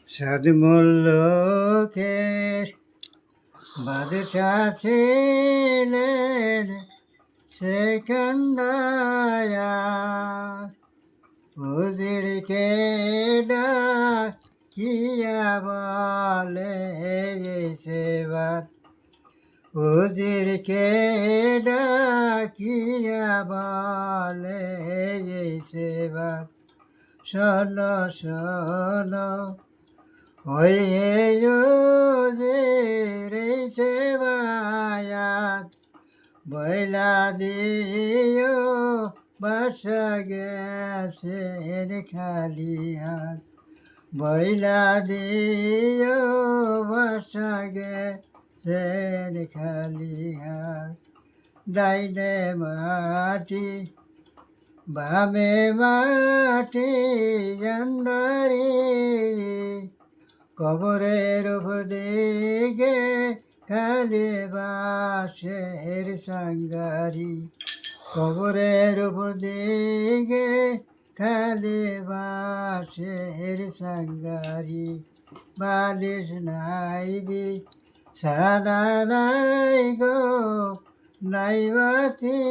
সাদ মুল্লুকের বাদশা ছিলেন সেকান্দার। উজিরকে ডাকিয়া বলে সেবার, উজিরকে ডাকিয়া বলে সেবার, শোনো শোনো ওই রে সেবায়াত বইলা দিও বাসা গেছে খালি হাত, বইলা দিও বাসা গেছে খালি হাত। ডাইনে মাটি বামে মাটি জান্দারি, কবরের উপর দিকে খালি বাঁশের সাঙ্গারি, কবরের উপর দিকে খালি বাঁশের সাঙ্গারি। বালিশ নাইবি সাদা নাই গো নাই বাতি,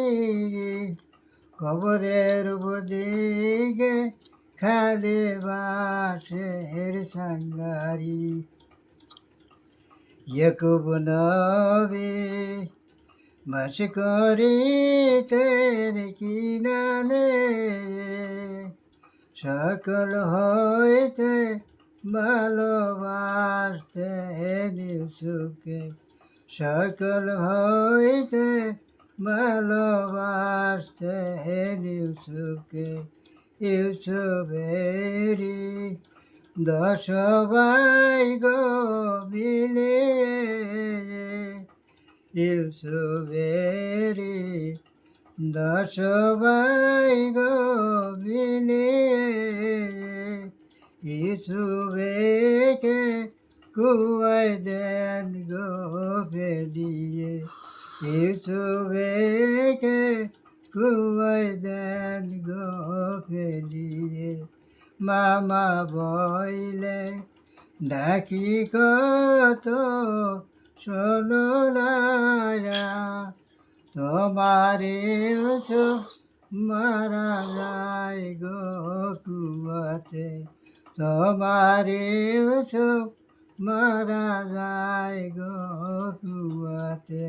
কবরের উপর দিকে খালি বাঁশের সাঙ্গারি। ইয়াকুব নবী বাস করিতে কিনারে, সকল হইতে ভালোবাসতেন ইউসুফকে, সকল হইতে ভালোবাসতেন ইউসুফকে। ইউসুফেরি 10 ভাই গো মিলিয়ে, ইউসুফেরি 10 ভাই গো মিলিয়ে, ইউসুফকে কুয়ায় দেন গো ফেলিয়ে, ইউসুফকে কুয়ায় দেন গো ফেলিয়ে। মামা বইলে ডাকি কত শোনো না, তোমার ইউসুফ মারা যায় গো কুয়াতে, তোমার ইউসুফ মারা যায় গো কুয়াতে।